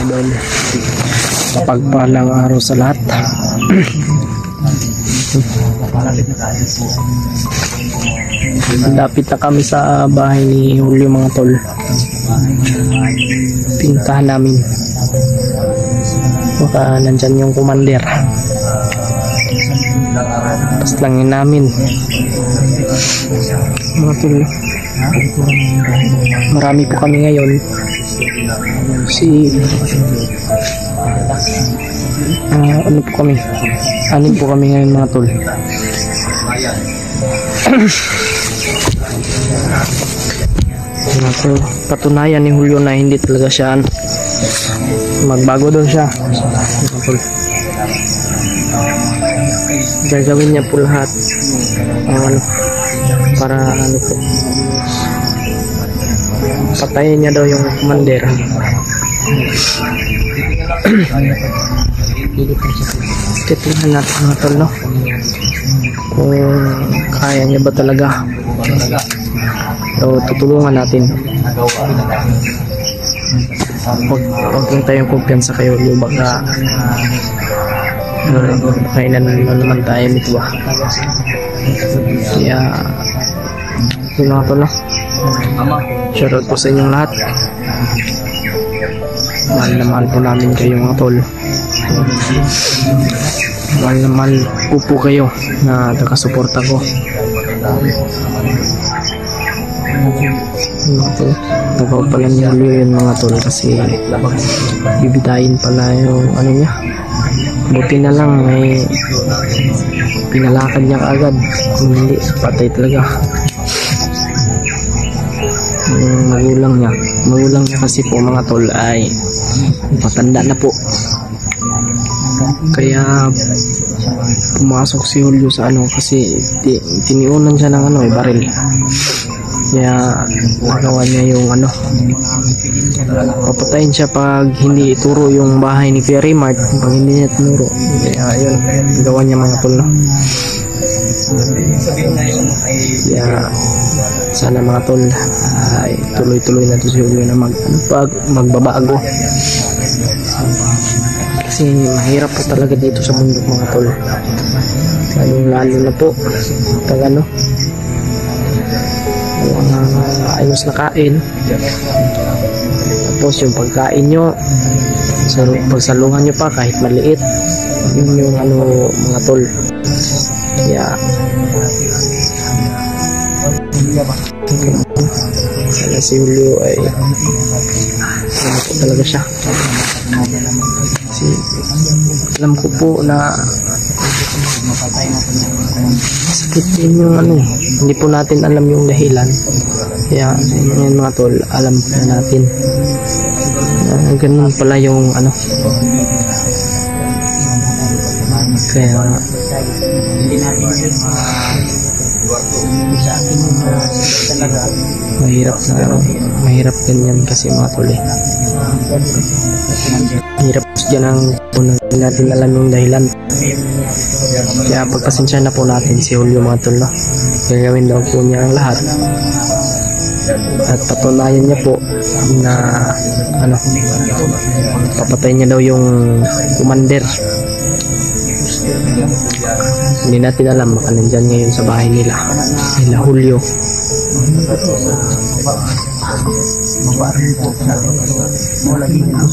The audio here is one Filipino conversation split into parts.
idol. Pagpalang araw sa lahat. Lapit na kami sa bahay ni Julio mga tol. Pintahan namin. Baka nandyan yung commander. Paslangin namin mga tol. Marami po kami ngayon. Ano po kami? Anim po kami ngayon mga tol. So, patunayan ni Julio na hindi talaga siya magbago daw siya. Gagawin niya po lahat para po patayin niya daw yung commander. Titingnan natin mga tol, no? Kung kaya niya ba talaga. So, tutulungan natin. Huwag lang tayong kumpiyansa kayo. Baka kainan naman tayo nito ba. Kaya yun mga tol, no? Shoutout po sa inyong lahat. Mahal na mahal po namin kayo mga tol. Mahal na mahal po kayo na taga-suporta ko. Nagawa pala ni Julio yun mga tol, kasi bibitayin pala yung ano niya. Buti na lang may pinalakad niya kaagad. Kung hindi, patay talaga. Magulang niya kasi po mga tol ay matanda na po, kaya pumasok si Julio sa kasi tiniunan siya ng baril, kaya nagawa niya yung papatayin siya pag hindi ituro yung bahay ni Ferry Mart, pag hindi niya tinuro. Kaya yun, nagawa niya mga tol, no? Kaya sana mga tol ay tuloy-tuloy na to si Julio na magbabago, kasi mahirap po talaga dito sa mundo mga tol, lalo na po pag ayos na kain, tapos yung pagkain nyo pagsalungan nyo pa kahit maliit, yun yung mga tol. Kaya sana si Julio ay talaga siya, kasi alam ko po na sakit din yung hindi po natin alam yung dahilan. Kaya ngayon mga tol, alam na natin ganun pala yung kaya mahirap ganyan kasi mga tol. Hirap dyan ang hindi natin alam yung dahilan. Kaya pagpasensya na po natin si Julio mga tol, no? Gagawin daw po niya ang lahat at patunayan niya po na papatayin niya daw yung commander. Hindi natin alam, baka nandyan ngayon sa bahay nila Julio.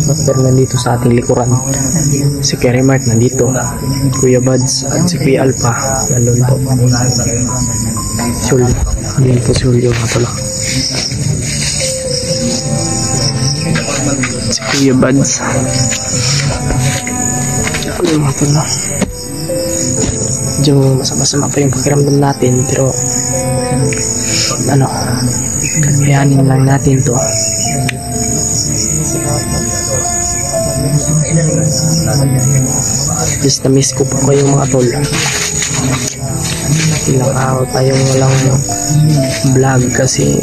Master nandito sa ating likuran, si Ferry Mart nandito, Kuya Buds at si Kuya Alpha nandun po. Hindi po si Julio nga pala, si Kuya Buds. Mga pala, medyo masama pa yung pakiramdam natin, pero kakayanin lang natin to. Just na-miss ko po kayo mga tol. Ilang araw tayong walang vlog kasi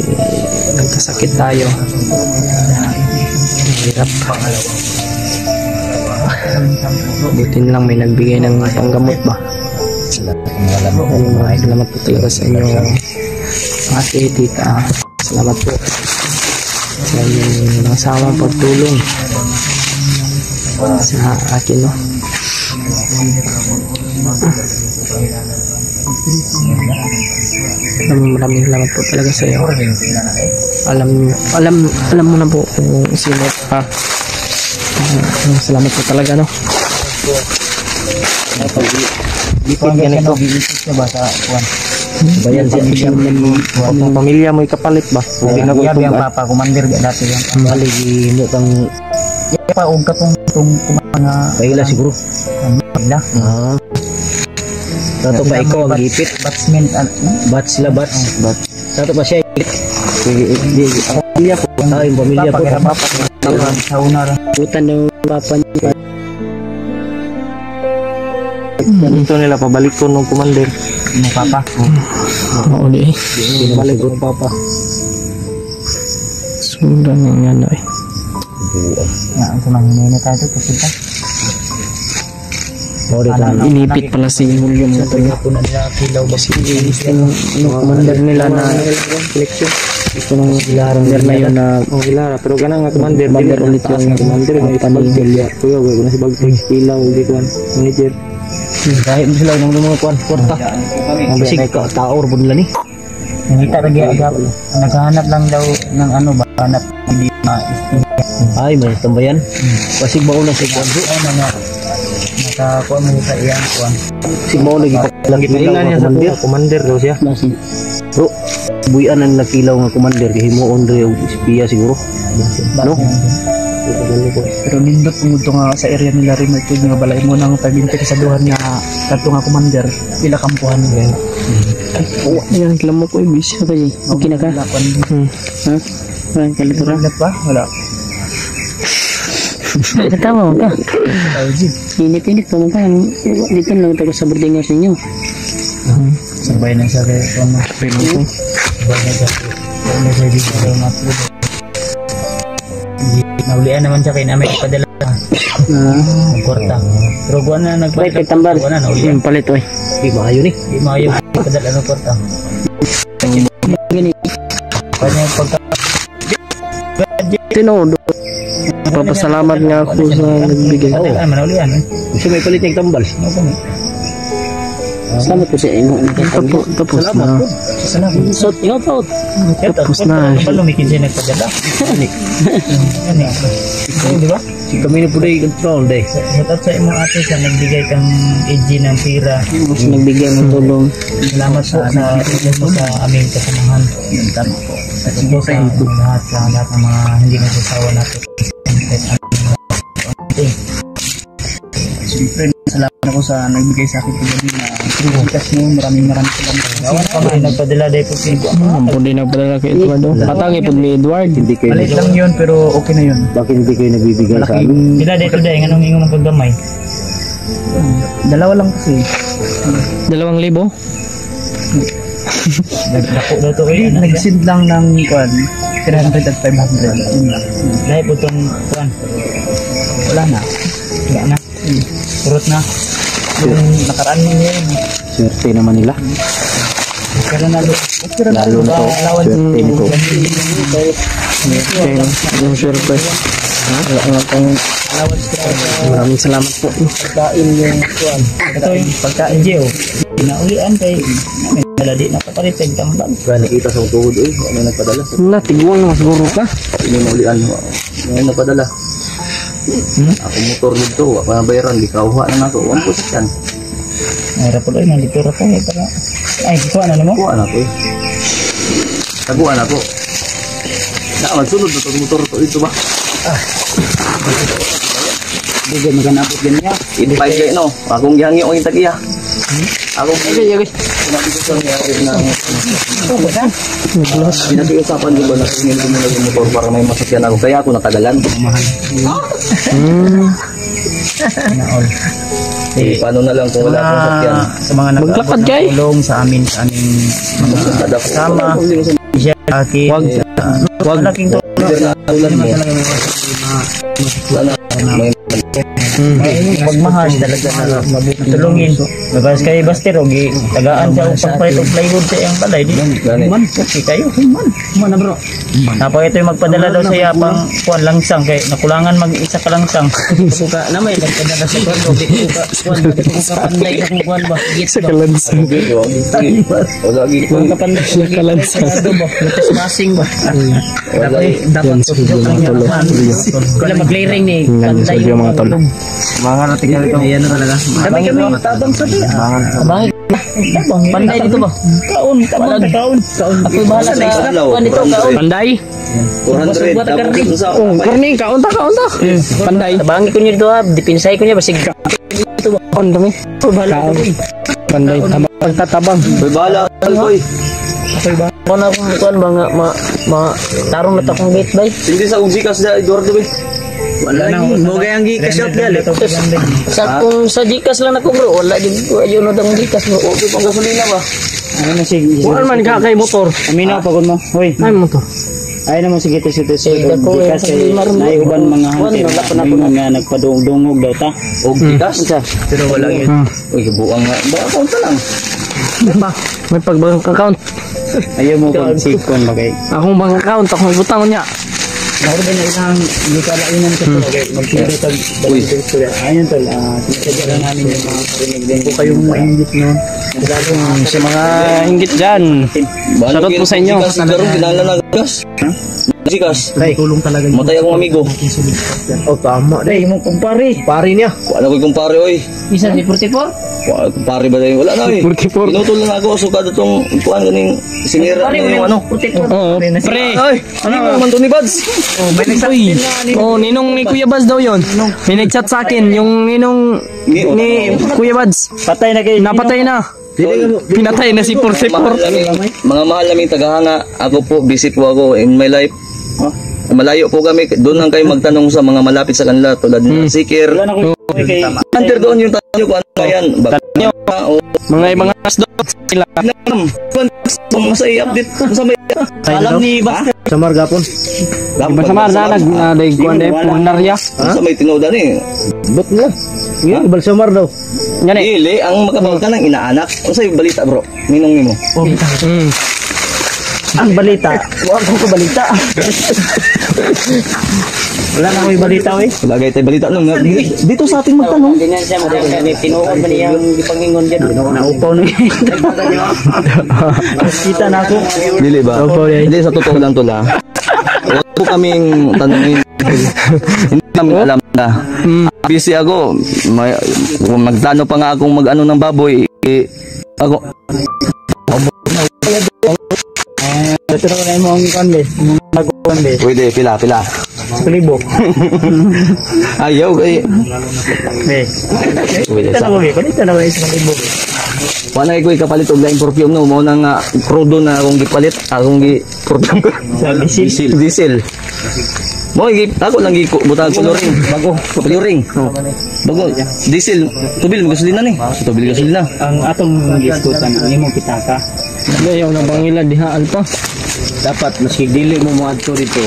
nagkasakit tayo. Hirap. Buti lang may nagbigay ng panggamot ba. Salamat po talaga sa inyo ate, tita. Salamat po sa inyong nasamang pagtulong. sa akin, no? Maraming salamat po talaga sa iyo. Alam mo na po kung sino ka. Salamat po talaga, no? Ipon ganito giisip ba sa kuan. Bayan siya ng pamilya mo ikapalit ba? Hindi na ko yung papa commander dati yan. Bali mo kang Pa og katong mga kaila siguro. Ila. Tato pa ikaw ang gipit. Batsman Bats sila bats. Tato pa siya. Pamilya ko. Yung pamilya ko. sa una ra. Putan ng papa niya. Ito nila pabalik ko nung commander. Ni papa. Oo di. Balik ko papa. Sundan ng ano eh. Ya, ang tunang hinihina tayo ito kasi ka. Inipit pala si William na ito. Ako na nila kilaw ba si commander nila na selection. Ito nang ilaran na yun na ilara. Pero ganang nga commander ulit yung commander. May panigilya. Kuya, gawin na si Bagtay. Ilaw, hindi ko manager. Kahit mo sila ng mga kwarta. Ang basig taor po nila ni. Nangita lagi agap. Naghahanap lang daw ng ano ba? Hanap hindi ay, may tambayan. Basig ba ulang sa kwanso? Ay, nakakuha mo sa iyang kuwan. Basig ba ulang ipagkalangit na ilan niya sa commander daw siya. Bro, buyan ang nakilaw nga commander. Kaya mo Andre o espiya siguro. No? Pero nindot mo nga sa area nila rin ito nga balay mo nang tagintik sa duhan nga kato nga commander. Pila kampuhan nila. Ayan, kilamo ko ibis. Okay, okay na ka? Ha? Walang kalitura? Ba? Wala. Tama ka. Init-init pa mo ka. Dito lang tayo sa boardingers ninyo. Sabay na sa kayo. Sabay na sa dito sa matlo. Naulian naman siya kayo na may ipadala. Kwarta. Pero guwan na nagpalit. Palit tambal. Guwan na naulian. Palit oy. Di maayo ni. Di maayo. Ipadala ng kwarta. Gani. Kanya pagka Tinodo. Papasalamat nga ako sa nagbigay. Ay, manaulian eh. Gusto may palit ng tambal. Salamat po sa inyo. Tapos na. Salamat. Ikaw po. Tapos na. Kapag lumikin siya nagpadala. Di ba? Kami na po na i-control day. Satat sa imong ate siya nagbigay kang EG ng pira. Mas nagbigay ng tulong. Salamat po sa aming kasamahan. Tama po. At po sa lahat ng mga hindi nagsasawa natin. Siyempre, salamat ako sa nagbigay sa akin kagabi na kritas mo. Maraming salamat. Kasi nagpadala dahil po si Hindi nagpadala kay Eduardo. Patangi po ni Edward. Hindi kayo. Malit lang yun pero okay na yun. Bakit hindi kayo nagbibigay sa amin? Sila dahil ko dahil anong ingong magkagamay. Dalawa lang kasi. 2,000? Nagdako daw to eh. Nag-send lang ng kwan. 300 at 500. Dahil po itong kwan. Wala na. Wala na. Surot na. Yung nakaraan niya yun. Swerte naman nila. Pero lalo na to. Swerte nito. Yung swerte. Maraming salamat po. Pagkain yung kwan. Ito yung pagkain Gio. Pinaulian kay Maladi nakapalit sa tambal. Kaya nakita sa tuhod eh. Ano nagpadala? Wala, tiguan na siguro ka. Hindi maulian. Ano nagpadala? Ako motor dito. Wala bayaran. Di kauha na ako. 1% yan. Mayroon po rin. Nandito rin tayo. Ay, kuha na naman. Kuha na ako eh. Taguan ako. Magsunod na itong motor ito ba? Hindi ko maganapot yan niya. Invite kayo no. Akong gihangi o yung tagiya. Akong okay. Pinag-iusapan ko ba na tingin ko muna yung motor para may masakyan ako. Kaya ako natagalan. Paano na lang kung wala akong sakyan. Sa mga nagtulong sa amin, sa aming mga kasama. Siya, Aki. Wag. Malaking tulong. Sana may Pagmahal talaga na matulungin. Mabas kay Bastero gi tagaan siya og pagpalit og plywood sa iyang balay di. Man, okay kayo, man bro. Napa ito yung magpadala daw sa iya pang kuan langsang kay nakulangan mag-isa ka langsang. Suka na may magpadala sa kuan do kuan panday na kung kuan ba. Sa kalansang. Wala gi ko Kapanday Sa kalansang. ba? Tasmasing ba? Dapat tudok ang yaman. Wala mag-layering ni panday Yung mga tol. mga natikal ito. Ayan na talaga. Kami tabang sa dia. Bakit? Tabang. Panday dito ba? Kaon. Ako bahala sa kuan dito kaon. Panday. 400 tapos sa Oh, karning kaunta. Panday. Tabangi ko niyo dito ha. Dipinsay ko niya basig. On kami. Bahala ko. Panday. Tabang. Boy bala koy. Ako na akong kuan ba nga tarong na akong gate bay. Hindi sa Uzikas da Eduardo be. Wala na. Mo gayang gi ka shop gali. Sa kung sa Gcash lang ako bro. Wala yun na dang Gcash bro. Okay pang gasolina ba? Ano na sige. Kuan man ka kay motor. Amina pagod mo. Hoy. Ay motor. Ay naman sige ito Kasi naiuban mga hunter nga nagpadungdungog daw ta. Og gikas. Pero wala yun. Uy buang nga. Ba account lang. Ba, may pag-bank account. Ayaw mo kung save ko ba kay. Akong bank account, akong ibutang niya. Ako din na isang hindi ka lainan ko kay mag-share tag ayun tol tinatagyan namin yung mga parinig din ko kayong maingit no. Sa mga hinggit dyan. Shoutout po sa inyo. Karon kinala na gas. Gikas. Tulong talaga Matay akong amigo. Oh, tama. Dai mo kumpare. Pari niya. Wala ko kumpare oy. Isa ni 44? Kumpare ba tayo? Wala na eh. 44. Pinutol lang ako so kada tong kuan ganing sinira na yung ano. 44. Oo, pre. Ay, ano man to ni Buds? Oh, may nagsabi oh, ninong ni Kuya Baz daw yun. May nagchat sa akin, yung ninong ni Kuya Baz. Patay na kay Napatay na. Pinatay na si 44. Mga mahal naming tagahanga, ako po, busy po ako in my life. Malayo po kami, doon lang kayo magtanong sa mga malapit sa kanila tulad ng Sikir. wala na ko kay Hunter doon yung tanong ko ano yan. Bakit Mga ibang asdo sila. masay update sa may alam ni Buster Sa Margapon. Iba sa Marga, nag-kuhan na yung punarya. sa may tinudan eh. Ba't mo? Yan, ibal sa Mar daw. Yan eh. Ili, ang makabangka ng inaanak. Ano sa'yo balita bro? Ninong mo. ang balita. Wala ko balita. Wala na ko balita oy. Bagay tayo balita nung dito sa ating magtanong. Ganyan siya, madali tinuod ba niya yung ipangingon dyan? Naupaw na. Kita na ako. Dili ba? Hindi, sa totoo lang to la. Huwag po kaming tanongin. Hindi namin alam na. Busy ako. Magtano pa nga akong mag-ano ng baboy. Ako. Ito na mo ang kanbe. Magkuan be. Pwede, pila. Libo. Ayaw kay. Be. Pwede Ito sa. na ko be. Ito na ko isang libo. Wala ko ikapalit og lain perfume no. Mao na nga crudo na akong gipalit. Akong perfume ko. Sa diesel. Diesel. Mo ako lang butang coloring. Bago. Coloring. Bago. Diesel. Tubil mo gasolina ni. Tubil gasolina. Ang atong diskutan ang imong pitaka. Ayaw na bangila dihaan pa. Dapat maski dili mo moadto dito.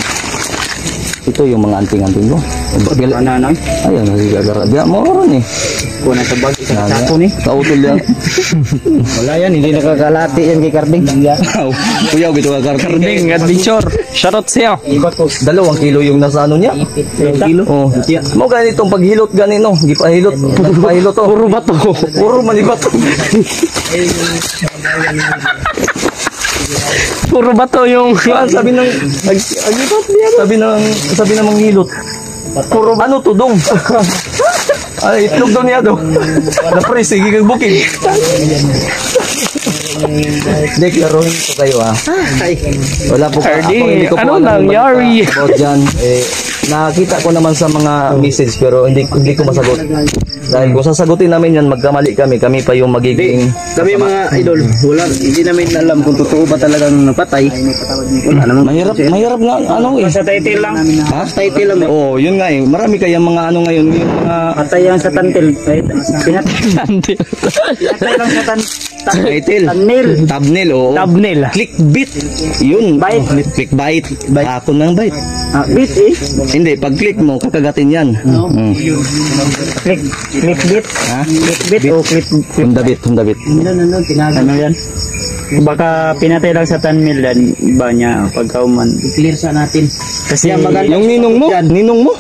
Ito yung mga anting-anting ko. Ananang. Ayun, nagigagara. Diyan mo ron eh. Kuha na sa bag isang sako ni. Kautol yan. Wala yan, hindi nakakalati yan kay Carding. Kuyaw, gito ka Karding, adventure. Shoutout sa'yo. 2 kilo yung nasa ano niya. Kilo. Oh. Mo ganitong paghilot ganino, gipahilot, gipahilot to. Puro bato. Puro manibato. Puro bato yung... Sabi ng sabi ng manghilot. Puro ano tudong. Ay, itlog daw niya daw. Na-press, sige kang bukid. Hindi, klarohin ko kayo Wala po ka. Hardy, ano nangyari? About dyan, nakakita ko naman sa mga message pero hindi ko masagot. Dahil kung sasagutin namin yan, magkamali kami pa yung magiging... Kami mga idol, wala, hindi namin alam kung totoo ba talagang napatay. Wala naman. Mahirap nga, ano Sa title lang. Ha? Title lang. Oh, yun nga Marami kayang mga ano ngayon, yung mga Patay yan sa tantil. Pinatay lang sa Title. Thumbnail, oo. Thumbnail. Clickbait. Yun. Bite. Clickbait. Ako ng bite. Bit eh. Hindi, pag click mo, kakagatin yan. Clickbait. Ha? Clickbait o Hundabit. Ano yan? Baka pinatay lang sa 10 million ba niya pagkauman. I-clear sa natin. Kasi Yung ninong mo?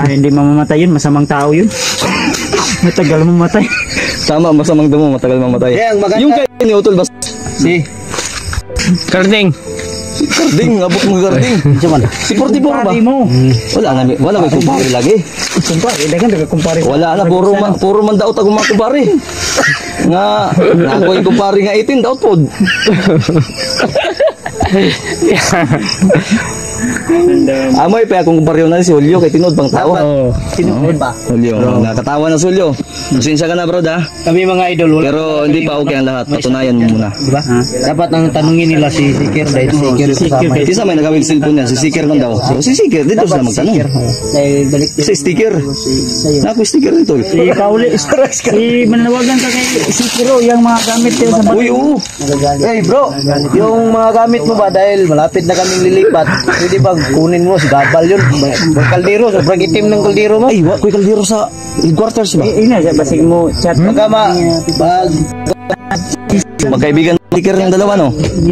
hindi mamamatay yun, masamang tao yun. Matagal mamatay. Tama, masamang damo, matagal mamatay. Yung kay ni Utol bas. Karding. Garding, abot mo garding. Si 44 ba? Wala may kumpare lagi. Wala na, puro man daot ako mga kumpare. Nga ako yung kumpare nga 18 daot pod. Amoy pa akong kumpare na si Julio kay tinod bang tawa. Tinod ba? Julio, nakatawa na si Julio. Pasensya ka na bro da. Kami mga idol. Pero hindi pa okay ang lahat. Patunayan mo muna. Diba? Dapat ang tanungin nila si Siker dahil si Siker kasama. Isa may nagawin cellphone niya, si Siker man daw. So, si Siker, dito sila magtanong. Dahil balik Si sticker. Naku sticker nito. si Pauli, si manawagan ka kay Sikiro, yung mga gamit yun sa Uy, oo. Hey bro, yung mga gamit mo ba dahil malapit na kaming lilipat, pwede bang kunin mo si Gabal yun? Kaldero, sobrang itim ng kaldero mo. Ay, ko'y kaldero sa headquarters ba? ina, basig mo chat. Magkaibigan ng sticker ng dalawa, no?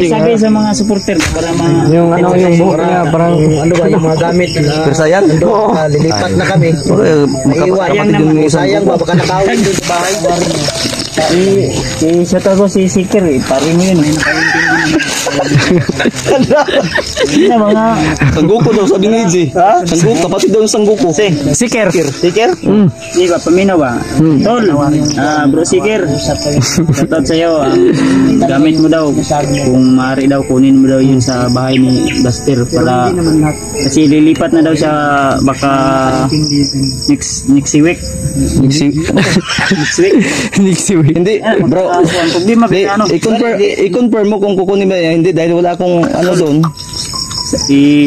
Sabi sa mga supporter para Yung buhok niya, parang ano ba, yung mga gamit na Persayan? lilipat na kami. Makapatid yung isang Sayang ba, baka nakawin doon sa bahay. Shot ako si Siker pari mo yun. Hindi na mga Sangguko daw, sabi ni Eji. Sangguko, kapatid daw yung sangguko. Siker. Siker? di ba, paminaw ba? Tol, bro Siker, shoutout sa'yo. Gamit mo daw, kung maaari daw, kunin mo daw yun sa bahay ni Buster para, kasi lilipat na daw siya baka next week. Next week. Hindi, bro. Problema Hindi, ano? i-confirm mo kung kukunin ba yan. Hindi, dahil wala akong ano doon.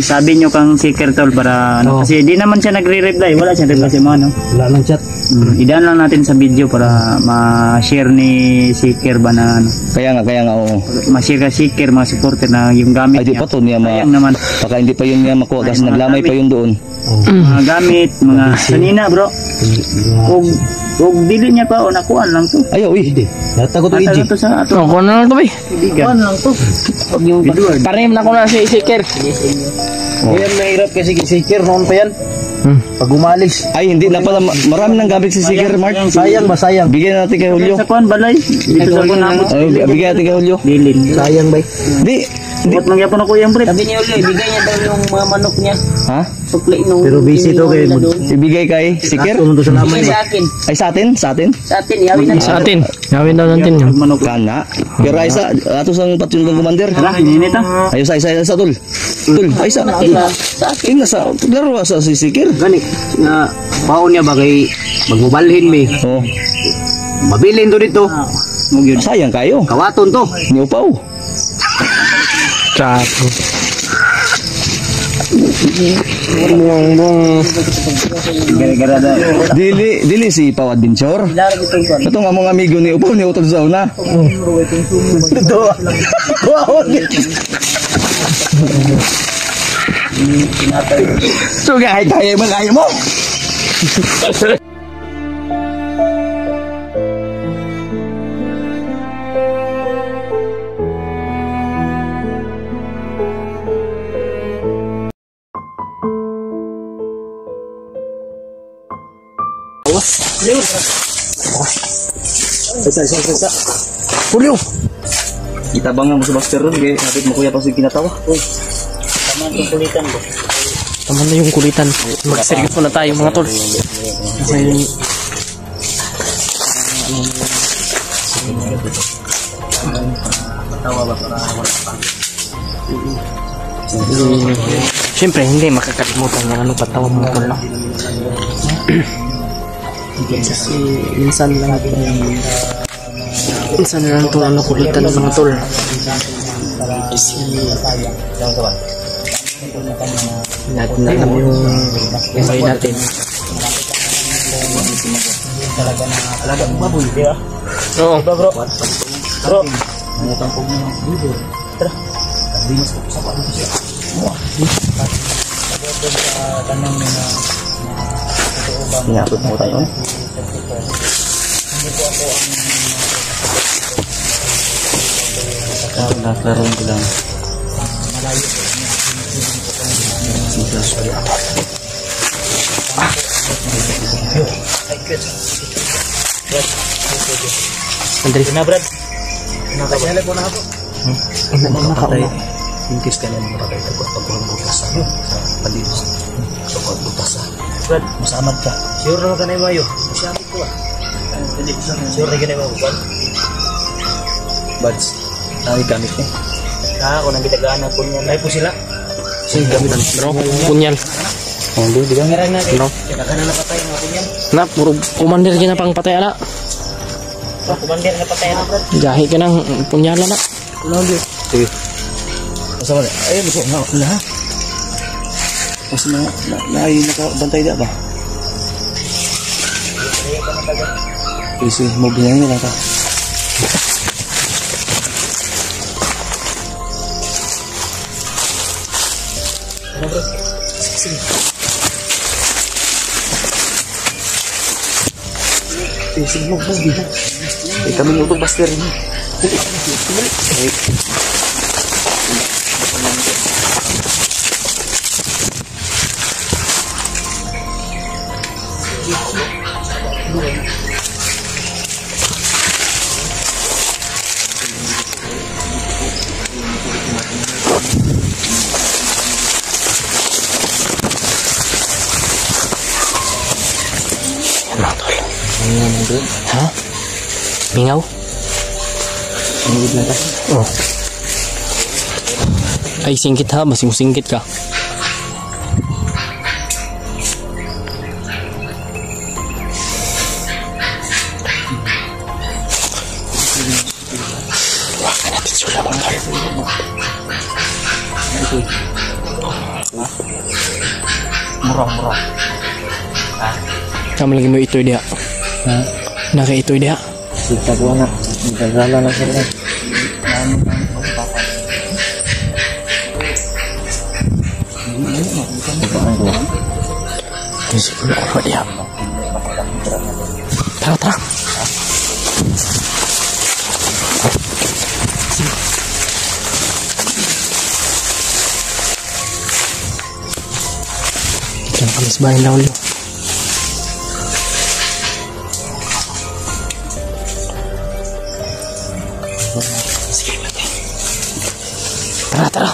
Sabi nyo kang Siker tol para ano, kasi di naman siya nagre-reply, wala siya reply sa mga ano. Wala nang chat. Idaan lang natin sa video para ma-share ni Siker ba na ano. Kaya nga, oo. Ma-share ka Siker, mga supporter na yung gamit Ay, di pa to niya sayang naman. baka hindi pa yun niya makuha kasi naglamay pa yun doon. Mga gamit, mga sanina bro. Kung dili niya pa o nakuan lang to. Ayaw, Hindi. Natagot ko Ata Iji. lang to sa ato. Ako na lang to, bay. Kuan lang to. Pag yung Edward. Parim na ko na si Siker. Yan mahirap kasi Siker noon pa yan. Pag umalis. Ay, hindi na pala. Marami nang gamit si Siker, Mark. Sayang ba, sayang. Bigyan natin kay Julio. Sa kuan balay. Dito sa kunamot. Ay, bigyan natin kay Julio. Dilin. Sayang ba? Hindi. Bot magyapon ako yung pre. Sabi ni Julio, ibigay niya daw yung mga manok niya. Ha? Supli nung... Pero busy to kay Ibigay kay Siker? Tumunto sa lamay Ibigay ba? sa akin. Ay, sa atin? Sa atin? Sa atin, yawin na. Sa atin. Gawin daw natin yun. Manok. Kana. Pero ay sa ato sang patyon ng commander. Tara, ininit ah. Ayo sa tol. Tol, ay sa. Sa akin. Ina sa laro sa si Siker. Gani, na baon niya ba kay magmobalhin mi. Oh, Mabilin to dito. Mugyod. sayang kayo. Kawaton to. Ni upaw. Chato. Gara-gara da. Dili si Paw Adventure. Larag itong kuwan. Katong among amigo ni upaw ni utol sa una. Dito. Kawaton. So gay kaya man kaya mo. Julio. Itabang mo sa Buster ron kay habit mo kuya pa sig kinatawa. Tama na yung kulitan. Magseryoso na tayo mga tol. Kasi siyempre hindi makakalimutan yung ano patawa mo tol. No? Kasi minsan lang ito ano kulitan ng mga tol. Kasi natin alam yung buhay natin. Talaga na alaga ng baboy, di ba? Oo. Diba bro? Bro, nangutang po ng bibig. Tara. Linis ko sa paano siya. Tanong mo na totoo ba? Pinapot mo tayo. Hindi po ako Ito, nakaroon ko lang. malayo po. Andres. Na Brad. Nakasala po na ako. Nakakatay. Yung kiss ka na mga patay sa pagkuhan butas sa palilos. Pagkuhan butas sa. Brad, Masamad ka. sure naman ka na yung mayo. Masyamit ko ah. Sure na ganun mo, Brad. Buds. Ay, gamit niya. Kung nang gitagaan po niya, ay po sila. Sige, gamit ang Bro, punyal. Oh, di ba? Ngarang natin. Bro. Kaya ka na napatay ng atin yan. Na, puro commander ka na pang patay ala. Kumandir na patay na, Brad. Jahi ka ng punyala na. Sige. Masama na. Ayun, gusto nga. Wala ha? Mas nakabantay na ba? Sige, mobile na nila ka. Sige, mobile. Eh, kami yung baster rin. Ha? Mingaw? Oh. Ay, singkit ha. Masing singkit ka. Wah, ka natin sila mga tol. Murah-murah. Kamu lagi mau itu dia. Naka itu dia. Kita ko na. Nagagala na sila. Ini pula apa dia? Tara, tara. Jangan kami sebarin dahulu. Tara, tara.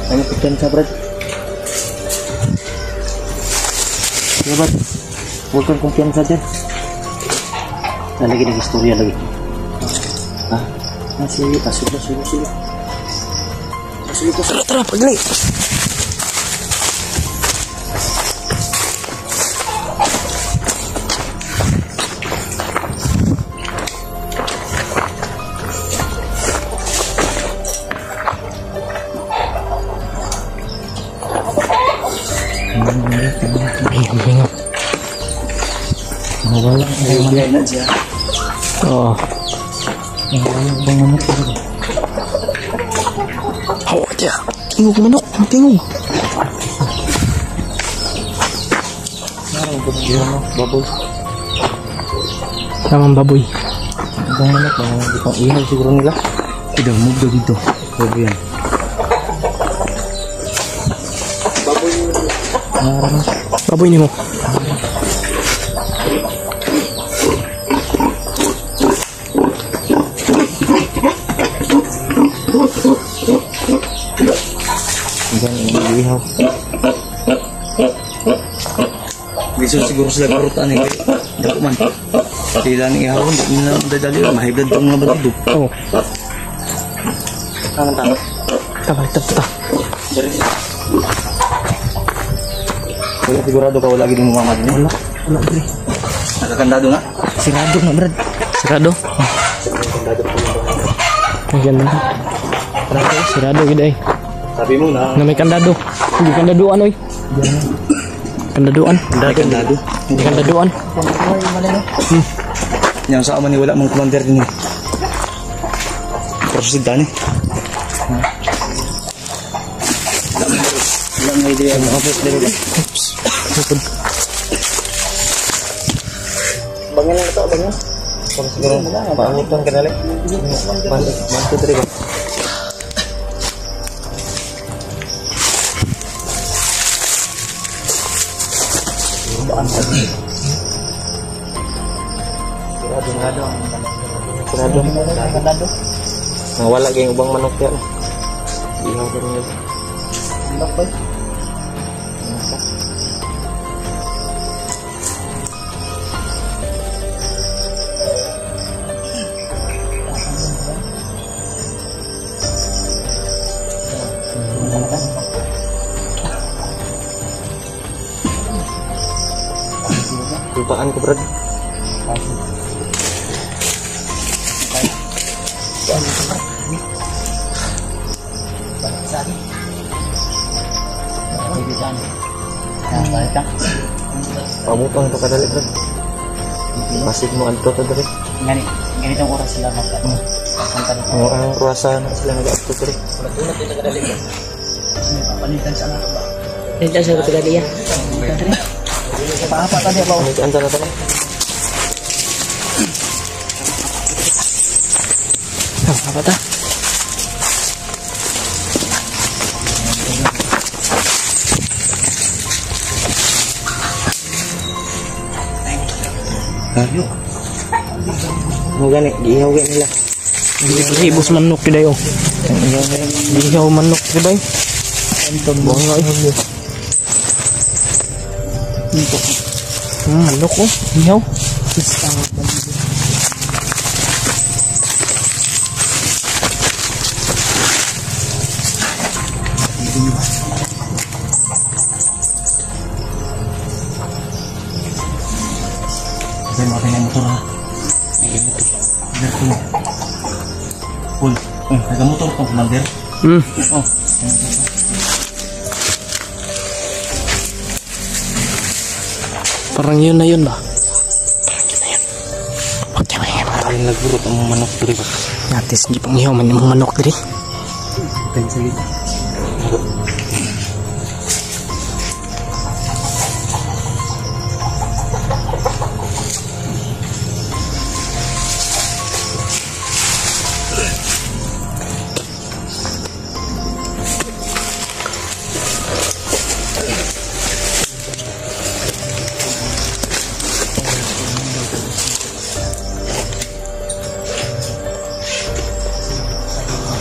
Ano kumpiyansa, Brad? Sige, Brad. Huwag kang kumpiyansa dyan. Lagi nag-istorya lagi. Ah, sige. Sige. Tara, tara, pagli. Bingung. Nawala. Ayun na siya. Oh. Bangunot ko. Hawa dia. Tingog manok, tingog. Narang ko yun, baboy. Tamang baboy. Bangunot, di pang ihaw siguro nila. Ito, move daw dito. Baboy yan. Baboy ni mo. Diyan, ihaw. Bisa siguro sila karutan eh. Dako man. Sila ni ihawon, di nila madadali. Mahigad ang mga batido. Oo. Tabalik. Wala sigurado ka, wala gini mo mamad niya. Wala, Dre. Nakakandado nga. Sirado na, Brad. Sirado? Ang ganda na. Sirado, gida eh. Sabi mo na. Na may kandado. Hindi kandaduan, oy. Kandaduan. Kandado. Hindi kandaduan. Yang sa aman ni wala mong commander din eh. Proceed tani. Ilang may idea ang office dito. Bangin lang ito, bangin. Kung siguro, paangutan ka nalang. Bantu dari bang. Sirado. Nawala kayong ubang manok yan. Ihaw ka rin yun. Manok ba? Lupaan ko, Brad. Pamutang to kadali, Brad. Masid mo anto to, Brad. Ganitong oras sila magkano. Oo, ang ruwasa na sila nag-ato, Brad. Palitan sa anak ba? Dito sa Pagaliya. Paapa tadi ba? Anda na naman. Apa ta? Mo gani, giihaw nila. Ibus manok kiday oh. Ihaw manok kiday. Anton mo nga ihaw. Manok oh, ihaw. Saya mau tanya motor lah. Biar dulu. Pul, ada motor kok commander. Oh. Parang yun na yun ba? Paling nagurot ang manok diri. Natis di pang ihaw man yung manok diri.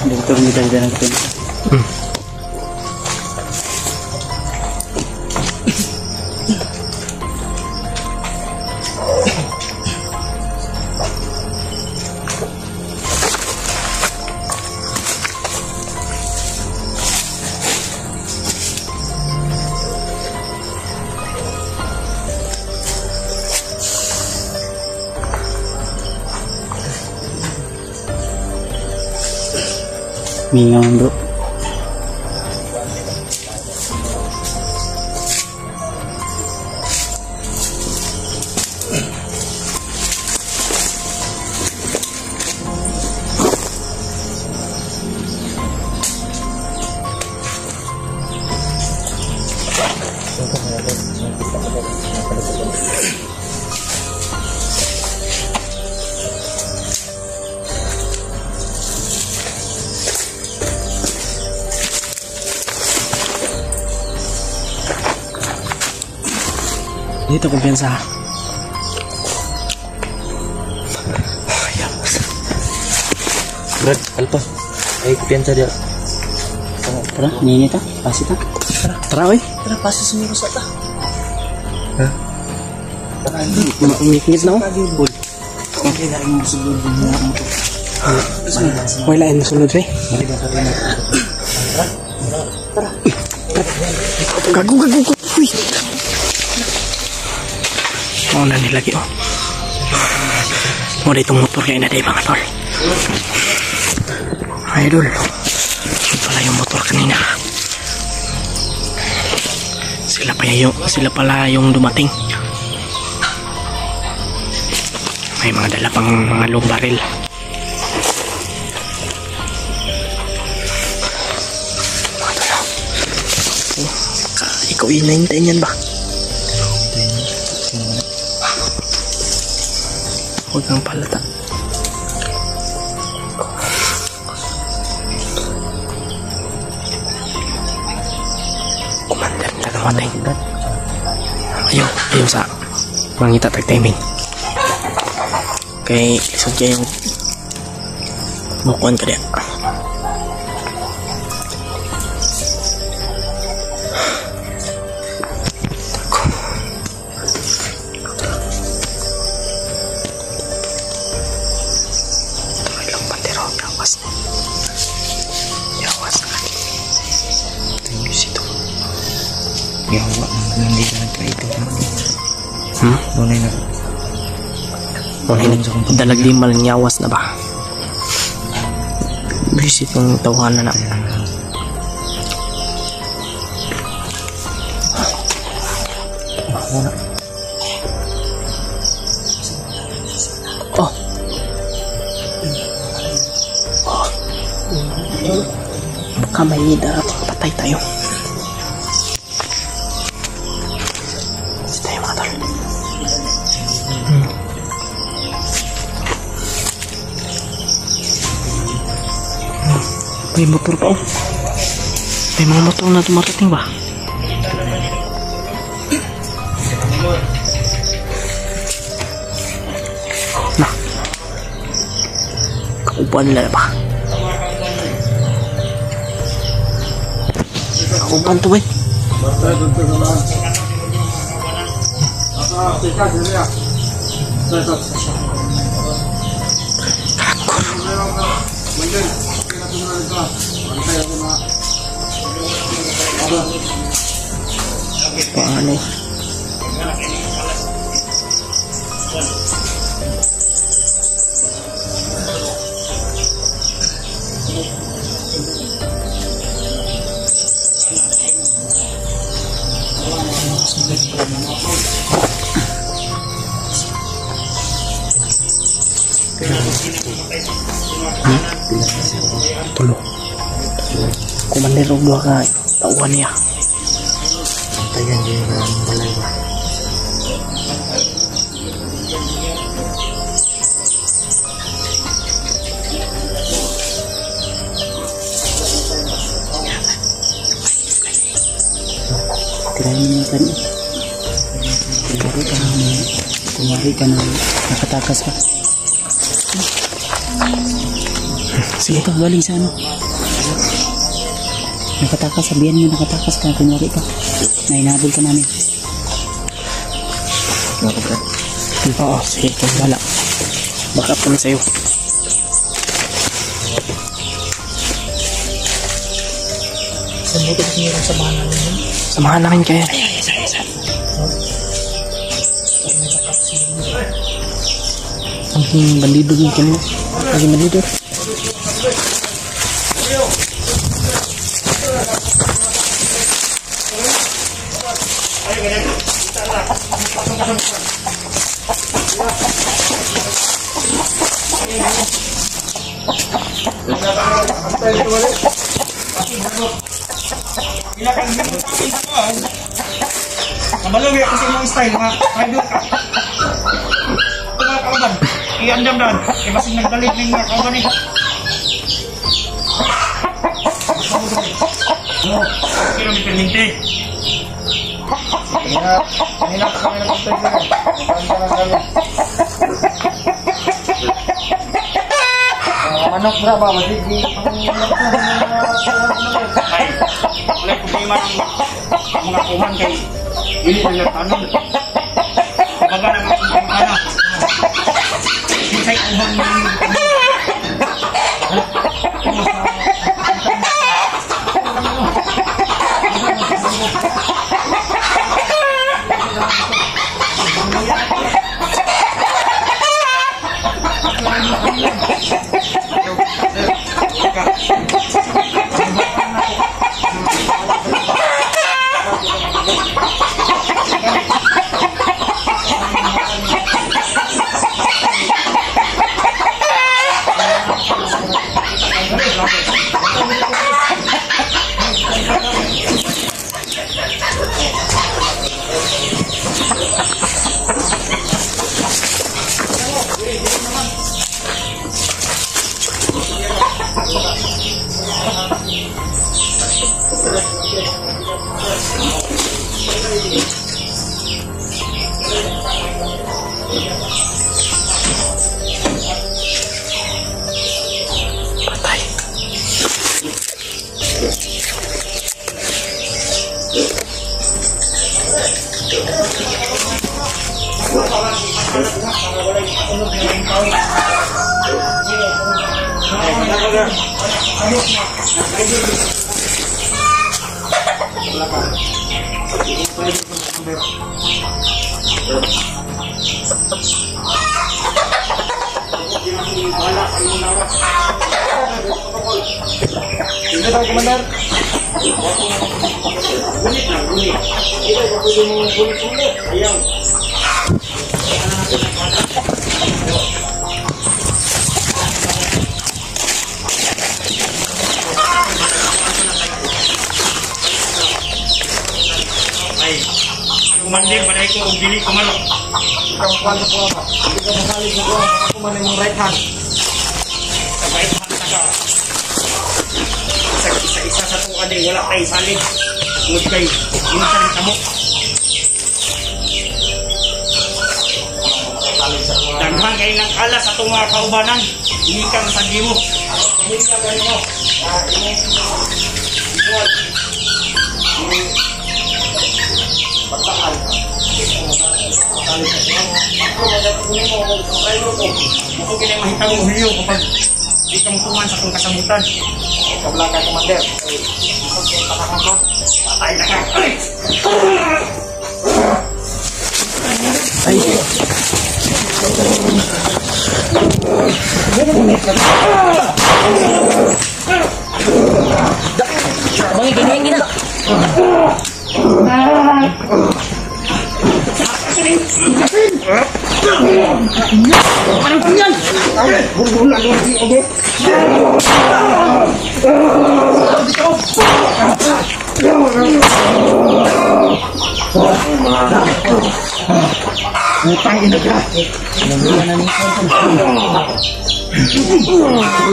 Dito rin tayo dyan natin. Mingaw bro. Dito kumpiyansa. Brad, alpa. Ay kumpiyansa dia. Tara, nini ta? Pasi ta? Tara oy. Tara pasi sumiro sa ta. Ha? Umikingit na ako. Wala yung nasunod eh. Gago. Uy. Na nilagi oh. Muna itong motor kayo na day mga tol. Idol. Yun pala yung motor kanina. Sila pala yung dumating. May mga dala pang mga low barrel. Ikaw inahintayin yan ba? Huwag kang palata. Commander na namatay. Ayaw sa mangita tag-timing. Kay lisod kayo yung mukuhan ka diya. Yawa, hindi ka nagkaito. Tunay na. Dalag di malangyawas na ba? Visit yung tawanan na. Oh. Baka may darating patay tayo. May motor pa oh. May mga motor na dumarating ba? Na. Kauban nila ba? Kauban to eh. Paano? Tulo. Commander og duha ka tauhan niya. Tayan di balay ba. Tirahin mo ka rin. Kumari ka na nakatakas ka. Sige ka, galing sa ano? Nakatakas, sabihan mo nakatakas ka, kumari ka. Nainabol ka namin. Oo, sige, kung wala. Baka kami sa'yo. Saan mo ito kasi yung samahan namin yun? Samahan namin kayo. Ang bandido din kami. Lagi bandido. Kabalog ya kasi mong style mga idol ka. Mga kauban, iandam dan. Ibasig nagdalit ng mga kauban eh. Kilometer 20. Kanina pa kami nag-stay sila. Manok berapa masih di ay oleh problema ng mga kuman kay ini nagtanong baga na say ang kumandir badai ko og dili kumalo kang kwento ko ba hindi ka masali ko ako man yung right hand sa right hand sa isa sa to ade wala kay salig good kay yung sa tamo daghan kay nang ala sa tong mga kaubanan hindi ka masagi mo hindi ka ganito pagkakal. Ako kinay mahitang mo Julio kapag di ka mutuman sa kong kasabutan. Kabla ka, Commander. Patay na ka. Ay! Bang, gini na. Parang kunyan. Utang ina ka.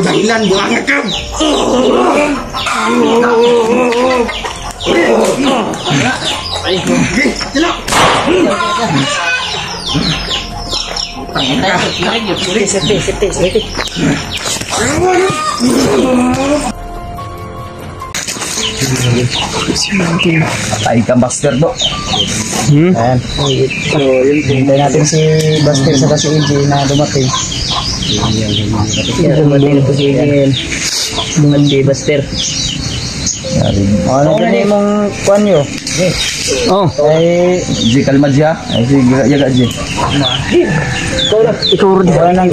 Dahilan buang ka. Ay, sila. Patay ka, Buster, do. Ayan. So, yun. Hintay natin si Buster sa si AJ na dumating. Dumating na po si AJ. Dumating si Buster. Ano ganyan mong kuhan nyo? Oh, Ay, G, kalma G, ha? Ay, sige, jaga G. ikaw rin. Wala nang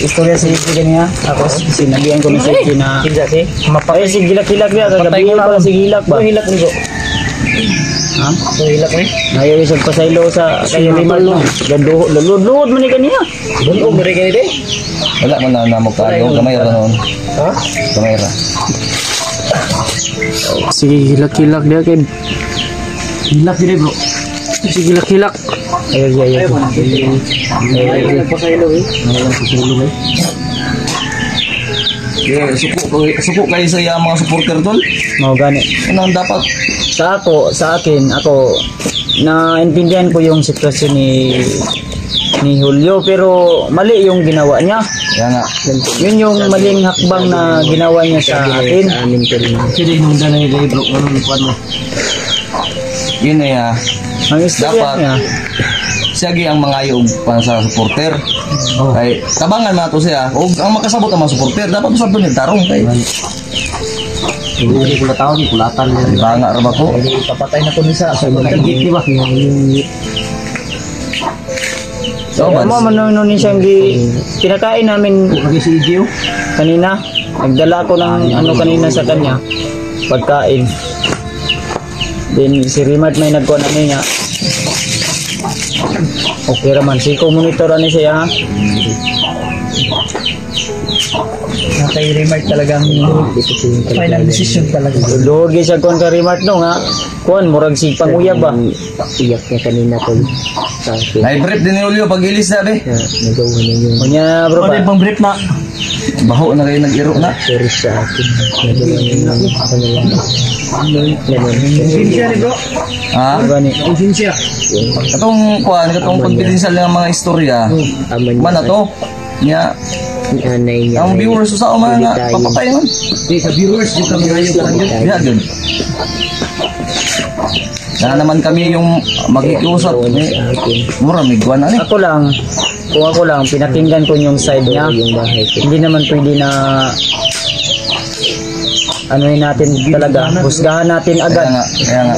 istorya si AJ ganyan. Ako, sinabihan ko na si AJ na ay, si Gilak-Hilak niya. Kagabihin ko si Gilak ba? Hilak nito. Ha? Hilak ni? Ayaw isang pasaylo sa kayo limal no. Luhod mo ni kaniya. Luhod mo rin kanina eh. Wala mo na namog ka. Yung kamay ra noon. Ha? Kamay ra. Sige, hilak-hilak dia kan. Hilak din bro. Sige, hilak-hilak. Ayaw. Ayaw pasaylo eh. Ayaw pasaylo eh. Yeah, suko kayo sa mga supporter tol. Mau gani. Ano ang dapat? Sa akin, naintindihan ko yung sitwasyon ni Julio pero mali yung ginawa niya. Yan nga. Yun yung maling hakbang na ginawa niya sa atin. Kasi nung danay kay bro, anong kuwan mo? Yun ay Ang istorya dapat niya, siya gi ang mangayog pa sa supporter. Kay tabangan man to siya. Og ang makasabot ang mga supporter dapat usab ni tarong kay. Hindi pula taon, pulatan niya. Banga ra ba ko? Papatay na ko ni sa magkagit, di ba? So, Mo man ni siyang kinakain namin kanina. Nagdala ko ng ano kanina sa kanya. Pagkain. Then si Rimart may nagkuha na niya. Okay raman. Si monitor ani siya ha. Kay Rimart talagang final decision talaga. Luhod gyud siya kon ka Rimart no nga. Kuan murag si panguyab ba. Iyak niya kanina ko sa akin. Ay brief din ni Julio pag ilis na be. Nagawa niya yung Kunya bro Pwede ba. pang brief na. Baho na kayo nag-iro na. series sa akin. Nagawa niya yung kanilang ganun. Sinsya ni bro. Ha? Gani. Sinsya. Katong kuan, katong confidential ng mga istorya. Ama niya. Mana to? Nya Anay niya. ang viewers sa mga nga papatay man. Di sa viewers, di kami ngayon pa lang yun. Diya gud. Na naman kami yung makikiusap ni mura may guwan ani. Ako lang, kung ako lang, pinakinggan ko yung side niya. Yung bahay ko. Hindi naman pwede na anuhin natin talaga, husgahan natin agad. Kaya nga.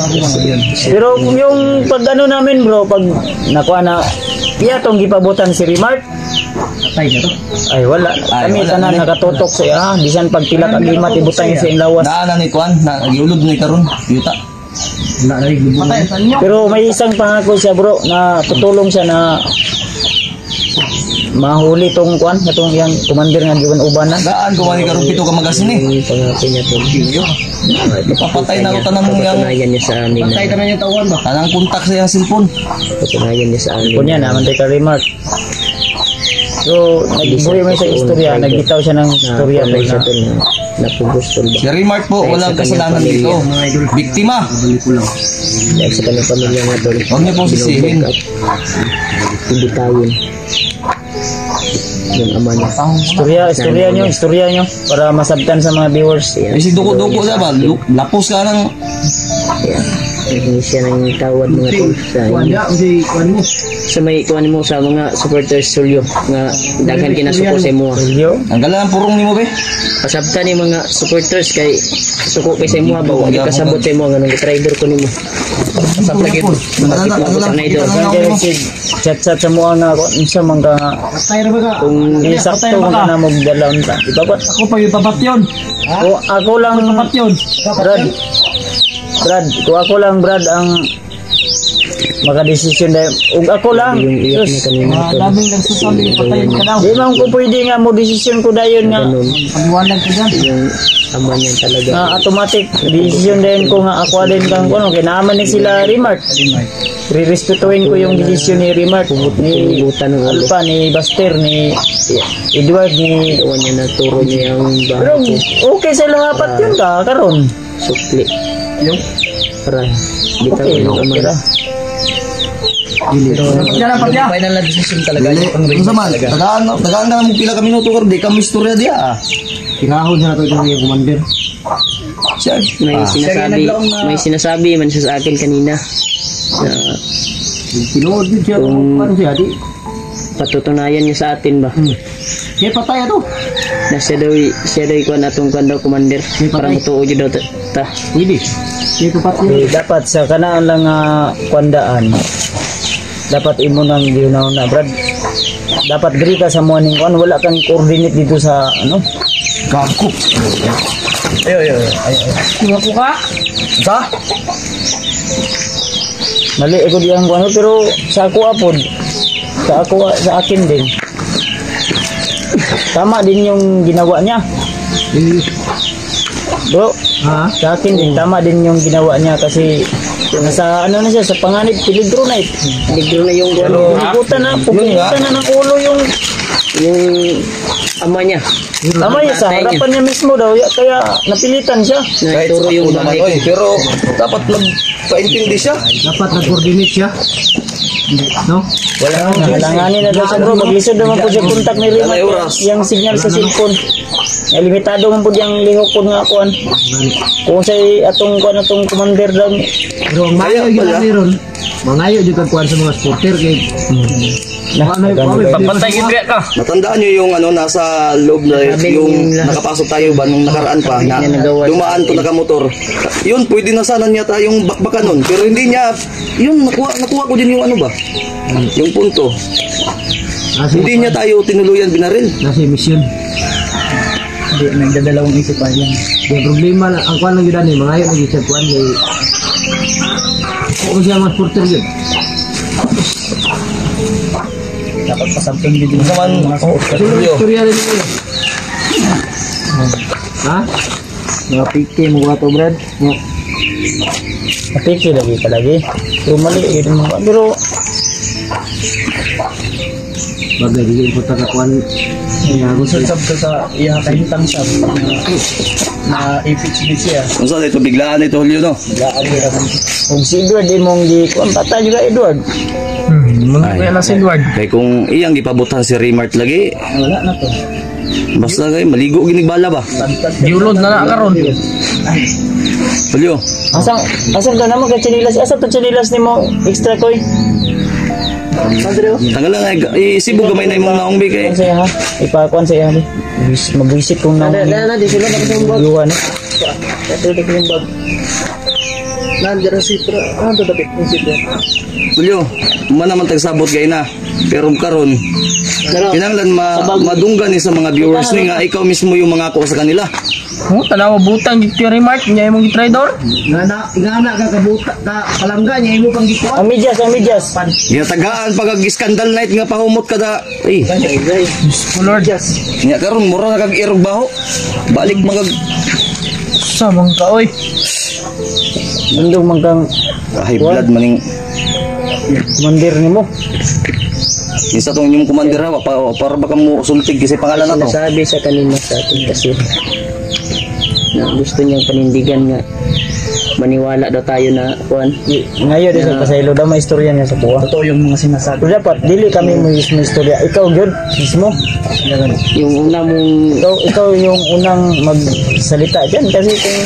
Pero yung pag ano namin bro, pag nakuha na, iya tong gipabutan si Rimart, Patay na to. ay wala. Ay, Kami wala tanan na. nakatutok siya, bisan pag pila kag limat ibutang sa lawas. Daanan ni kuan na giulod ni karon yuta. Wala na rin lubong. Patay, saan nyo? Pero may isang pangako siya bro, na tutulong siya na mahuli tong kuan, itong yang commander nga giwan ubanan. Daan ko ni karon pito ka magasin ni. Yung pangapin niya to. Papatay na ko tanang yang Patunayan niya sa amin. Patay ka na yung tauhan ba? tanang kontak sa yang cellphone. Patunayan niya sa amin. Kunya naman kay Rimart. So, nagbuhay mo sa istorya, nagbitaw siya ng istorya Wala siya na to na napugustol ba? Si Remark po walang kasalanan dito. Biktima. Dahil sa kanyang pamilya nga to. Huwag niyo pong sisihin. Ibitayin. Yung ama niya. istorya nyo para masabtan sa mga viewers. Kasi duko-duko na ba? Lapos ka ng Kaya, hindi siya nang tawad mga tol sa inyo. Wala, kasi kuhan mo. Sa may kuhan mo sa mga supporters Sulyo nga daghan kinasuko sa imo. Julio, ang galang purong ni mo be. Pasabta ni mga supporters kay suko kay sa imo ba wala kasabot sa imo nga nang driver ko nimo. Pasabta gid. Sa idol. chat-chat sa mga na ako, isa man ka Patay na ba ka? kung isakto man ka na magdalaw ta. Ibabat. Ako pa yung babat yun. Ako lang, Babat yun. Brad, kung ako lang Brad ang makadesisyon dahil ug ako lang Yung iyak sus, niya kanina tol. Daming nagsasabi, patayin ka daw. di man ko pwede nga mo desisyon ko dayon nga Ganun. Paliwanag ko dyan. Yung ama niya talaga. automatic desisyon din ko nga ako din kang kuno kinaman ni sila Rimart. Re-respetuhin ko yung desisyon ni Rimart, ni Butan ng ulo. Alpa, ni Baster, ni Edward, ni Iwan niya na turo niya ang pero bahay ko. okay sa lahat yun ka karon. Sukli. Yung? Para bitaw Okay, ng ama. okay ra. Yan ang patya. Final na decision talaga. Ano sa man? Tagaan na mo pila ka minuto karon di ka mo istorya dia. Kinahon niya na ito yung commander. Siya. May sinasabi man siya sa akin kanina na Tinood din siya. Paano siya? Di? patutunayan niya sa atin ba Siya patay ito. na siya daw ikuan atong kuan daw commander para mutuo jud daw ta. Hindi. Siya tupat niya. Dapat sa kanaan lang kwandaan. Dapat imo nang ginaw na Brad. Dapat diri ka sa morning on wala kang coordinate dito sa ano. Gago. Ayo. Iwa ko ka. Sa? Mali ko diyang kuno pero sa ako apod. Sa akin din. Tama din yung ginawa niya. Bro, sa akin din tama din yung ginawa niya kasi nasa ano na siya sa panganib peligro na yung puputan na ng ulo yung Ama niya tama niya sa harapan niya mismo daw kaya napilitan siya. Kahit turo sa yung ako naman, bahay oy, pero dapat magpaintindi siya. Dapat nag-coordinate siya. No? Halanganin na daw sa bro maglisod naman po siya kontak ni Rima Alay, oras. yung signal sa cellphone. Limitado man po diyang lihok po nga kuan. Kung say atong kuan atong commander daw Pero ang mayo yung ron. Mangayo jud kag kuan sa mga supporter kay. Papantay gid ka. Matandaan nyo yung ano, nasa loob na yung nakapasok tayo ba nung nakaraan pa na dumaan to nakamotor. Yun, pwede na sana niya tayong bakbakan nun. Pero hindi niya, yun, nakuha ko din yung ano ba? Yung punto. Hindi niya tayo tinuluyan binaril. Nasa mission. Hindi, nagdadalawang isip pa yan. Yung problema ang kuan lang gyud ni mangayo lagi sa kuan kay. Kung siya mga supporter yun. Dapat pasamping din Naman, Istorya rin nila. Ha? Mga piki mo ka to, Brad. Napiki lagi palagi. Pero mali, yun mo. Pero, Bagay, bigyan ko tagakuan. gusto sab ka sa iya kahintang sab na ipit siya. Kung saan ito, biglaan ito, Julio, no? Biglaan din naman. Kung si Edward, din mong gikuan, patay juga Edward. Ay, na si Edward. kaya kung iyang gipabutan si Remart lagi, Wala na to. basta kayo, maligo ginigbala ba? Diulod na karon. Julio, Asam ka naman ka chinilas. Asam to chinilas ni mo extra koy. tanggal lang ay, isibo gamay na imong naong bigay. Kuan saya ha. Ipakuan saya ni. Mabuisit kung na. Na, di sila nakasang Luwan. Ito na yung bag. Nandira si Tra. Ano dapat yung si Tra? Julio, man naman tagsabot gay na. Pero karon, kinanglan madunggan ni sa mga viewers ni nga ikaw mismo yung mangako sa kanila. Tanaw butang giti remark niya imong gitrador. Ingana ka kabuta ka palangga niya imo pang gikuan. Ang medyas. Gitagaan pag scandal night nga pahumot kada. Ay, Lord. nya karon mura na kag irog baho. Balik magag Sa mga ka oy. Nandong mangkang high blood maning komandir nimo. isa tong inyong commander ha, para baka mo sultig kasi pangalan na to. Sinasabi sa kanina sa atin kasi na gusto niyang panindigan nga maniwala daw tayo na kuan. Ngayon din sa pasaylo daw may istorya niya sa buwa. Totoo yung mga sinasabi. Pero dapat dili kami mo mismo istorya. Ikaw gyud mismo. Yung una mong Ikaw yung unang magsalita diyan kasi kung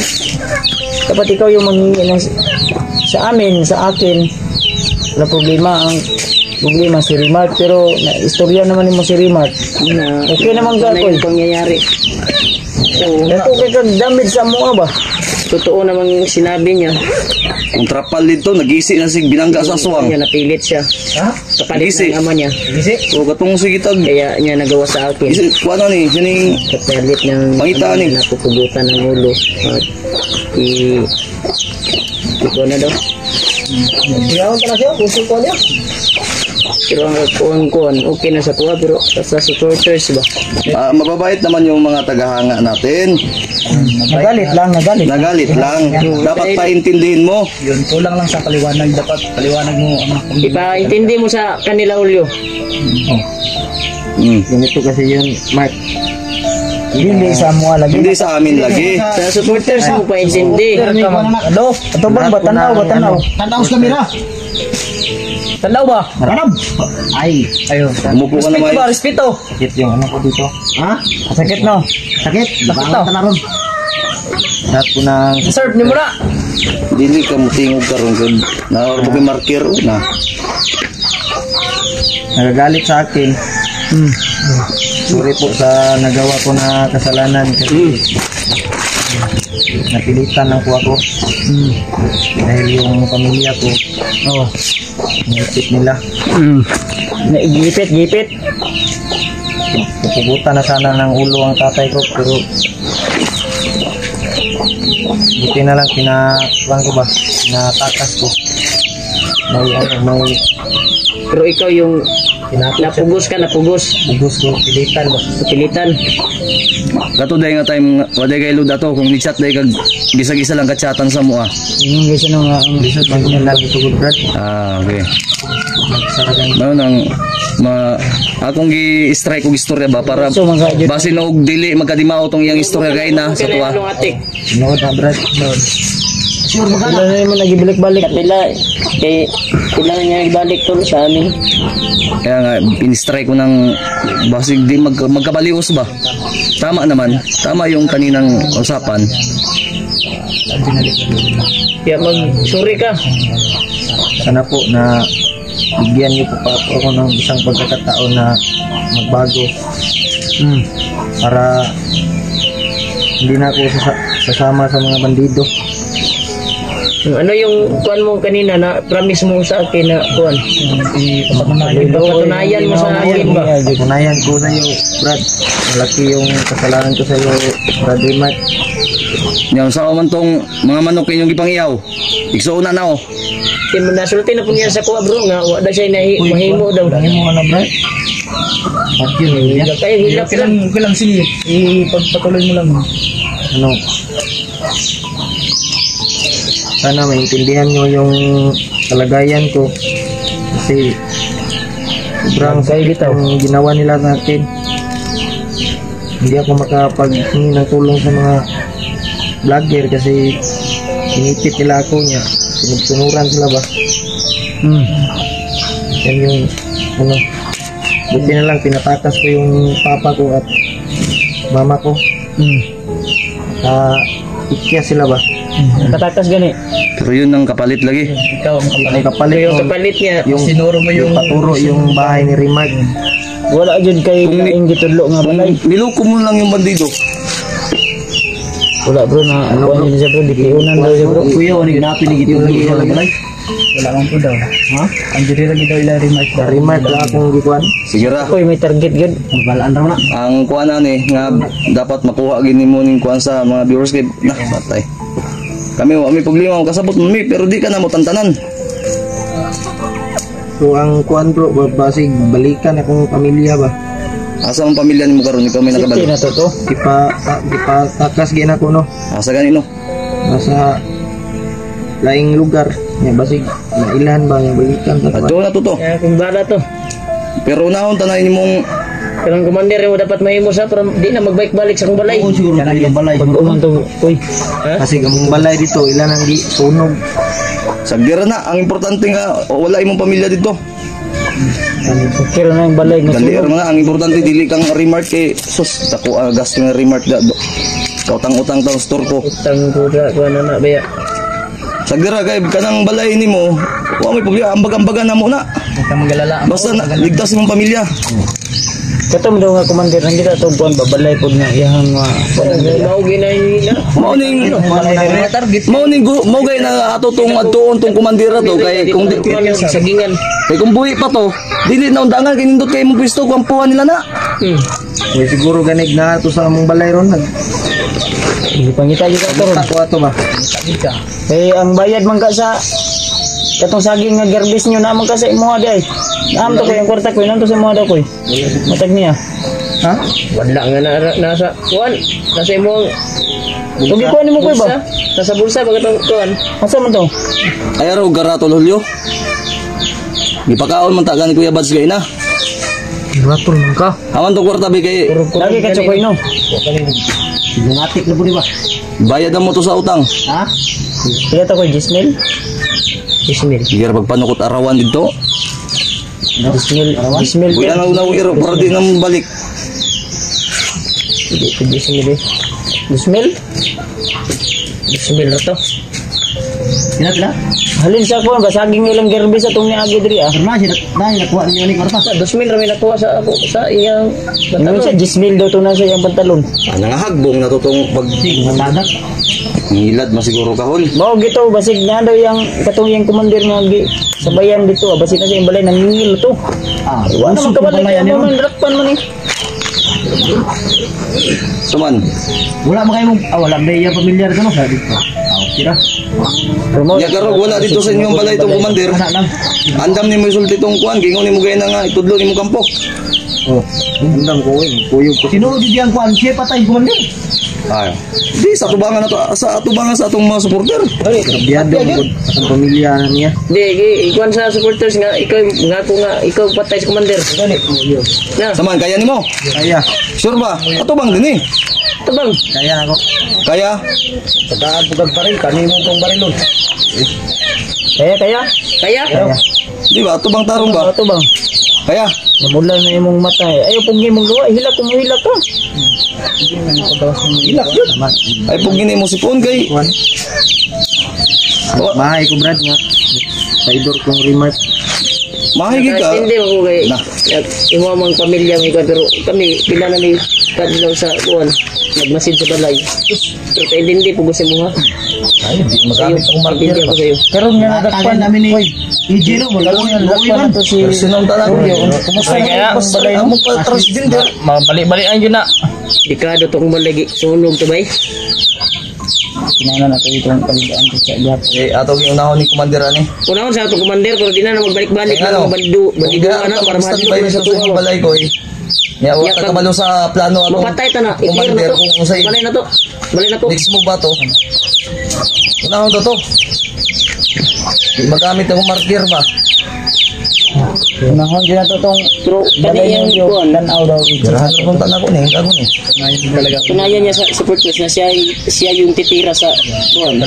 dapat ikaw yung manghingi ng sa amin, sa akin na problema si Remark pero na istorya naman mo si Remark. na Okay naman ka na ko. yung pangyayari. Ito kay kag damage sa mo ba? Totoo namang sinabi niya. Kung trapal dito, nag-isi na sig binangga sa aswang. Niya napilit siya. Ha? Kapalit Isi. ng ama niya. Gisi? O katong sige tag. Kaya niya nagawa sa akin. Isi, kuano ni, sining Kapalit ng Pangitaan eh. napupugutan ng ulo. At iko na daw. Siyawan ka na siya, puso ko niya. Pero ang kuhan okay na sa kuha pero sa supporters ba? mababait naman yung mga tagahanga natin. Nagalit lang. Nagalit lang. Dapat paintindihin mo. Yun, kulang lang sa paliwanag. Dapat paliwanag mo ang Ipaintindi mo sa kanila Ulyo. Ganito kasi yun, Mark. Hindi sa mo lagi. Hindi sa amin lagi. Sa supporters mo paintindi. Ano? Ito ba? Batanaw. Tanaw sa kamera. Tanaw ba? Ranab. Ay. Ayun. Umupo ka naman. Respeto. Sakit yung ano ko dito. Ha? Sakit no? Sakit. Bakit Bangon to? ka na ron. Lahat ko na. Serve ni mo na. Dili ka mutingog karon kag naorbo kay marker na. Nagagalit sa akin. Sorry po sa nagawa ko na kasalanan kasi napilitan lang po ako. Dahil yung pamilya ko, nilipit nila. Gipit. Pupugutan na sana ng ulo ang tatay ko pero buti na lang pinatakas ko. May Pero ikaw yung napugos ka. bugos ko, pilitan ba? Pilitan. Kato day nga time waday kay lud ato kung ni-chat day kag gisa-gisa lang ka-chatan sa mo ah. Yung guys ano nga ang Lisod man niya lagi to good brad. Okay. Nagsaragan. Mao nang akong gi-strike og istorya ba para So, mga idol. basin og dili magkadimao tong iyang istorya gay na sa tuwa. Kapila atik. Sinood na brad. Pila na mo nagibalik-balik. Kapila. Kay pila na niya ibalik to sa amin. Kaya nga in-strike ko ng basig di magkabalios ba. Tama naman. Tama yung kaninang usapan. Kaya sorry ka. sana po na bigyan niyo po pa ako ng isang pagkakataon na magbago para hindi na ako sasama sa mga bandido. Ano yung kuan mo kanina na promise mo sa akin na kuan? Patunayan mo sa akin ba? Patunayan ko sa iyo, Brad. Malaki yung kasalanan ko sa iyo, Brad Rimat. Yang sa man tong mga manok inyong gipangiyaw. Igsuuna na oh. Kaya nasulti na po niya sa kuha bro nga wala siya mahimo daw. Mahimo na, Brad. Kaya hilap lang. Kailang sige, ipagpatuloy mo lang. Ano? Sana maintindihan nyo yung kalagayan ko kasi sobrang sakit ang ginawa nila sa akin. Hindi ako makapaghingi ng tulong sa mga vlogger kasi inipit nila ako niya. Sinusunuran sila ba? Yan yung ano, buti na lang pinatakas ko yung papa ko at mama ko. Ikya sila ba? Katakas gani. Pero yun ang kapalit lagi. Ikaw, Ang kapalit Yung yung, kapalit niya. yung sinuro mo yung paturo yung bahay ni Rimag. Wala jud kay kaing gitudlo nga balay. Niluko mo lang yung bandido. Wala bro na kuan niya siya bro dikiunan daw siya bro. kuya, ano ginapin ni Gito sa balay? Wala man po daw. Ha? Ang diri lagi daw ila remark daw. Rimag lang akong gikuan. Sige ra. Ako may target gud. Balaan raw na. Ang kuan ani nga dapat makuha gini mo ning kuan sa mga viewers kay nah patay. Kami problema ang kasabot mo pero di ka na mo tantanan. So ang kuan bro, basig balikan akong pamilya ba. Asa ang pamilya nimo karon ikaw may Safety nakabalo. na to. Ipa takas gina ko no. Asa ganino? Nasa laing lugar. Nya basig mailan ba nga balikan sa kuan. Ato na to. Kaya kung bala to. Pero unahon tanay nimong Karang commander mo dapat mahimo sa para di na magbalik-balik sa kong balay. Oo, siguro na yung balay. Pag uman to, uy. Ha? Kasi among balay dito ilan ang di sunog. sagira na ang importante nga wala imong pamilya dito. Kira na yung balay nga Dali ra nga ang importante dili kang remark kay sus dako gas yung remark da. Kautang-utang tang store ko. utang ko na na baya. Sagira kay kanang balay nimo, wa may problema ambag-ambagan na mo na. Huwag kang magalala. Basta na, ligtas imong pamilya. Katom daw nga commander nang kita to buwan babalay pod nga iyang mao ginay na. Mao ning Target. mao gay na ato tong adtuon tong komandira to kay kung di, Sagingan. kay kung buhi pa to, dili na undangan kay nindot kay imong pisto kung puhan nila na. Uy, siguro ganig na to sa among balay ron. Hindi pangita kita to. Tako ato ba? Eh ang bayad man ka sa katong saging nga garbis nyo naman ka sa imo day. Naam to kay ang kwarta ko nanto sa imo daw koy. Matag niya. Ha? Wala nga nasa kuan. Nasa imo. Kung ikuan mo koy ba? Nasa bulsa ba katong kuan? Asa man to? Ay araw garato lulyo. Gipakaon man ta gani Kuya Bads gay na. Ratol man ka. Aman to kwarta bi kay Lagi ka chokoy no. Lumatik na po di ba? bayad mo to sa utang. Ha? Kaya to koy Gismil. Gismil. Sige ra pagpanukot arawan dito. Gismil. Buya na una iro para di nang balik. Gismil. Gismil. Gismil na to. Sila? Halin sa kuan ba saging ilang garbis atong niagi diri ah. Perma, dahil nakuha niyo ni kwarta. 2,000 rami nakuha sa ako sa iyang pantalon. Sa 10,000 daw to na sa iyang pantalon. Nangahagbong na to tong pag Matadak. ngilad masiguro kahon. Mao gito basig na daw yang katong yang commander nga gi sa bayan dito basig na sa iyang balay nangingil to. Ah, Wala man kabalik palayan mo yun. man rakpan man eh. Suman. Wala mo kayo wala ba yung pamilyar ka no? Sabi ko. Okay ra. Promote. Ya karog wala dito sa inyong balay tong komander. Wala lang. Andam ni mo isulti tong kuan, gingon nimo gay na nga itudlo nimo kampo. Oh, andam ko kuyog ko. Sino di diyan kuan siya patay kumandir. Ay. Di sa tubangan na to, sa tubangan sa atong mga supporter. Biyado mo ang pamilya niya. Di ikuan sa supporters nga ikaw nga ko nga ikaw patay sa commander. Na, Saman kaya nimo? Kaya, Sure ba? Ato bang dinhi? tabang. kaya ako. Kaya? Pagkaan pugag baril, kanimo tong barilon. Kaya. Kaya. Di ba? Ato bang tarong ba? Ato bang. Kaya? Namulan na imong mata. Ayaw pug imong gawa, hila ko mo hila ka. Ilak yun. Ay pag gini mo sipon kay. Kuan. Bahay ko Brad nga. Traidor kong remark. Mahigit ka. Hindi ako kay Na. imo amang pamilya may pero kami pila na ni kadlaw sa kuan nagmasid sa balay. Pero kay hindi po gusto mo ha. Ay, di magamit ang marker Hindi pa. ako sa'yo. Pero nga nadakpan namin ni Ijiro mo. Lalo nga nadakpan na to si... Personal talaga. Kumusta mo yung balay Ang mga transgender. Mabalik-balikan yun na. Dekado tong malagi sunog to bay. Kinana na to itong paligaan ko sa gap. Eh, ato yung unahon ni Commander ani. Kunahon sa ato commander pero di na magbalik-balik Eh, ano? na bandido ana para Basta mahadlok ba na yun sa sa tuwa. balay ko eh. Nga, wala ka kabalo sa plano ako. Mapatay ta na, i-clear na Commander, to. kung usay. Balay na to. Balay na to. Next mo ba to? Unahon to. Di magamit ang marker ba? Nahon dyan na to tong... Pero Balay kani yung yung kuan. tanaw daw. Garahan na pong tanako ni. Ako ni. Kinayan niya sa purpose na siya yung titira sa kuan.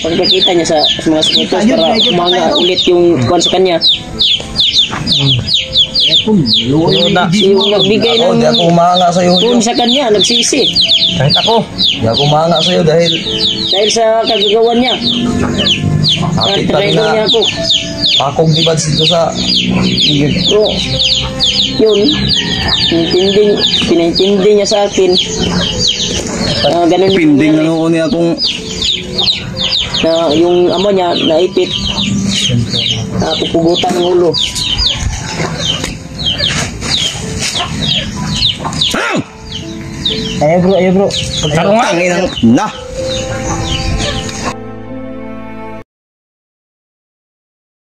Pagkakita niya sa mga supporters para umanga ulit yung kuan sa kanya. Yung nagbigay Ako, ng di ako umahanga sa'yo. tune sa kanya, nagsisi. Kahit ako. Di ako umahanga sa'yo dahil Dahil sa kagagawan niya. nakita Training niya na ako. pakong dibad dito sa Pero, yun, pinintindi niya sa akin. Ganun din pinding na nangyari. noon niya akong Na yung amo niya, naipit. Pupugutan ng ulo. Ayo bro. Tarungan na.